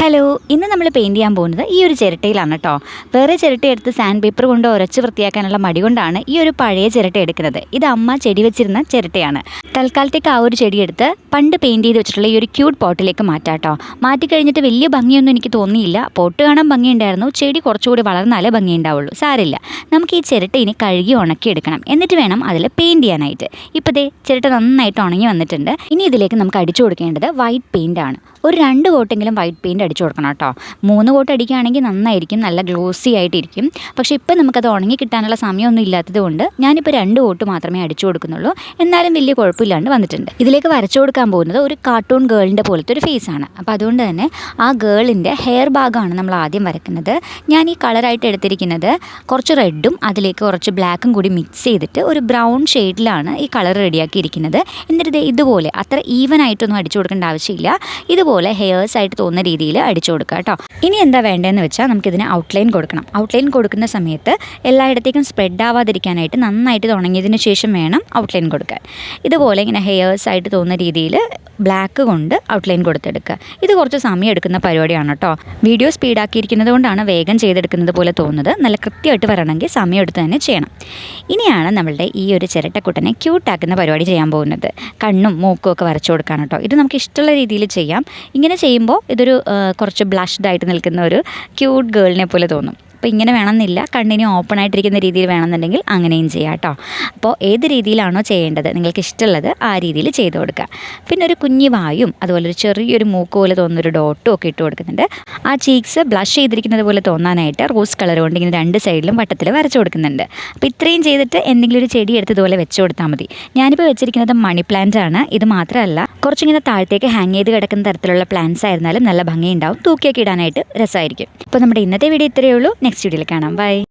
Hello, ഇന്ന് നമ്മൾ paint ചെയ്യാൻ പോകുന്നത് ഈ ഒരു ചിരട്ടയിലാണ് കേട്ടോ. വേറെ ചിരട്ട എടുത്ത് സാൻഡ് പേപ്പർ കൊണ്ട് ഉരച്ച് വൃത്തിയാക്കാനുള്ള മടി കൊണ്ടാണ് ഈ ഒരു പഴയ ചിരട്ട എടുക്കുന്നത്. ഇത് അമ്മ ചെടി വെച്ചിരുന്ന ചിരട്ടയാണ്. തൽക്കാലത്തേക്ക് ആ ഒരു ചെടി എടുത്ത് പണ്ട് പെയിൻറ്റ് ചെയ്ത് വെച്ചിട്ടുള്ള ഈ ഒരു ക്യൂട്ട് പോട്ടിലേക്ക് മാറ്റാം കേട്ടോ. മാറ്റി കഴിഞ്ഞിട്ട് വലിയ ഭംഗിയൊന്നും എനിക്ക് തോന്നിയില്ല. പോട്ട് കാണാൻ ഭംഗിയുണ്ടായിരുന്നു, ചെടി കുറച്ചുകൂടി വളർന്നാലേ ഭംഗിയുണ്ടാവുള്ളൂ. സാരമില്ല, നമുക്ക് ഈ ചിരട്ട ഇനി കഴുകി ഉണക്കി എടുക്കണം. എന്നിട്ട് വേണം അതിൽ പെയിൻറ്റ് ചെയ്യാനായിട്ട്. ഇപ്പോൾ ദേ ചിരട്ട നന്നായിട്ട് ഉണങ്ങി വന്നിട്ടുണ്ട്. ഇനി ഇതിലേക്ക് നമുക്ക് അടിച്ചു കൊടുക്കേണ്ടത് വൈറ്റ് പെയിൻ്റ് ആണ്. ഒരു 2 കോട്ടെങ്കിലും വൈറ്റ് പെയിൻറ്റ് അടിച്ചു കൊടുക്കണം കേട്ടോ. 3 കോട്ട് അടിക്കുകയാണെങ്കിൽ നന്നായിരിക്കും, നല്ല ഗ്ലോസി ആയിട്ടിരിക്കും. പക്ഷേ ഇപ്പം നമുക്കത് ഉണങ്ങി കിട്ടാനുള്ള സമയമൊന്നും ഇല്ലാത്തത് കൊണ്ട് ഞാനിപ്പോൾ 2 കോട്ട് മാത്രമേ അടിച്ചു കൊടുക്കുന്നുള്ളൂ. എന്നാലും വലിയ കുഴപ്പമില്ലാണ്ട് വന്നിട്ടുണ്ട്. ഇതിലേക്ക് വരച്ചു കൊടുക്കാൻ പോകുന്നത് ഒരു കാർട്ടൂൺ ഗേളിൻ്റെ പോലത്തെ ഒരു ഫേസാണ്. അപ്പോൾ അതുകൊണ്ട് തന്നെ ആ ഗേളിൻ്റെ ഹെയർ ഭാഗമാണ് നമ്മൾ ആദ്യം വരയ്ക്കുന്നത്. ഞാൻ ഈ കളറായിട്ട് എടുത്തിരിക്കുന്നത് കുറച്ച് റെഡും അതിലേക്ക് കുറച്ച് ബ്ലാക്കും കൂടി മിക്സ് ചെയ്തിട്ട് ഒരു ബ്രൗൺ ഷെയ്ഡിലാണ് ഈ കളർ റെഡിയാക്കിയിരിക്കുന്നത്. എന്നിട്ട് ഇതുപോലെ അത്ര ഈവൻ ആയിട്ടൊന്നും അടിച്ചു കൊടുക്കേണ്ട ആവശ്യമില്ല. ഇതുപോലെ ഹെയർസ് ആയിട്ട് തോന്നുന്ന രീതിയിൽ അടിച്ചു കൊടുക്കുക കേട്ടോ. ഇനി എന്താ വേണ്ടതെന്ന് വെച്ചാൽ നമുക്കിതിന് ഔട്ട്ലൈൻ കൊടുക്കണം. ഔട്ട്ലൈൻ കൊടുക്കുന്ന സമയത്ത് എല്ലായിടത്തേക്കും സ്പ്രെഡ് ആവാതിരിക്കാനായിട്ട് നന്നായിട്ട് തുടങ്ങിയതിന് ശേഷം വേണം ഔട്ട്ലൈൻ കൊടുക്കാൻ. ഇതുപോലെ ഇങ്ങനെ ഹെയർസ് ആയിട്ട് തോന്നുന്ന രീതിയിൽ ബ്ലാക്ക് കൊണ്ട് ഔട്ട്ലൈൻ കൊടുത്തെടുക്കുക. ഇത് കുറച്ച് സമയം എടുക്കുന്ന പരിപാടിയാണ് കേട്ടോ. വീഡിയോ സ്പീഡാക്കിയിരിക്കുന്നത് കൊണ്ടാണ് വേഗം ചെയ്തെടുക്കുന്നത് പോലെ തോന്നുന്നത്. നല്ല കൃത്യമായിട്ട് വരണമെങ്കിൽ സമയം എടുത്ത് തന്നെ ചെയ്യണം. ഇനിയാണ് നമ്മളുടെ ഈ ഒരു ചിരട്ടക്കുട്ടനെ ക്യൂട്ടാക്കുന്ന പരിപാടി ചെയ്യാൻ പോകുന്നത്. കണ്ണും മൂക്കും ഒക്കെ വരച്ചു കൊടുക്കാൻ കേട്ടോ. ഇത് നമുക്ക് ഇഷ്ടമുള്ള രീതിയിൽ ചെയ്യാം. ഇങ്ങനെ ചെയ്യുമ്പോൾ ഇതൊരു കുറച്ച് ബ്ലഷ്ഡ് ആയിട്ട് നിൽക്കുന്ന ഒരു ക്യൂട്ട് ഗേളിനെ പോലെ തോന്നും. അപ്പോൾ ഇങ്ങനെ വേണമെന്നില്ല, കണ്ണിന് ഓപ്പൺ ആയിട്ടിരിക്കുന്ന രീതിയിൽ വേണമെന്നുണ്ടെങ്കിൽ അങ്ങനെയും ചെയ്യാം കേട്ടോ. അപ്പോൾ ഏത് രീതിയിലാണോ ചെയ്യേണ്ടത് നിങ്ങൾക്ക് ഇഷ്ടമുള്ളത് ആ രീതിയിൽ ചെയ്ത് കൊടുക്കുക. പിന്നെ ഒരു കുഞ്ഞി വായും അതുപോലെ ഒരു ചെറിയൊരു മൂക്ക് പോലെ തോന്നുന്നൊരു ഡോട്ടും ഒക്കെ ഇട്ട് കൊടുക്കുന്നുണ്ട്. ആ ചീക്സ് ബ്ലഷ് ചെയ്തിരിക്കുന്നത് പോലെ തോന്നാനായിട്ട് റോസ് കളർ കൊണ്ട് ഇങ്ങനെ 2 സൈഡിലും വട്ടത്തിൽ വരച്ചു കൊടുക്കുന്നുണ്ട്. അപ്പോൾ ഇത്രയും ചെയ്തിട്ട് എന്തെങ്കിലും ഒരു ചെടി എടുത്ത് ഇതുപോലെ വെച്ച് കൊടുത്താൽ മതി. ഞാനിപ്പോൾ വെച്ചിരിക്കുന്നത് മണി പ്ലാന്റ് ആണ്. ഇത് മാത്രമല്ല, കുറച്ചിങ്ങനെ താഴത്തേക്ക് ഹാങ് ചെയ്ത് കിടക്കുന്ന തരത്തിലുള്ള പ്ലാന്റ്സ് ആയിരുന്നാലും നല്ല ഭംഗിയുണ്ടാവും. തൂക്കിയൊക്കെ ഇടാനായിട്ട് രസമായിരിക്കും. അപ്പോൾ നമ്മുടെ ഇന്നത്തെ വീഡിയോ ഇത്രയേ ഉള്ളൂ. നെക്സ്റ്റ് വീഡിയോയിൽ കാണാം. ബൈ.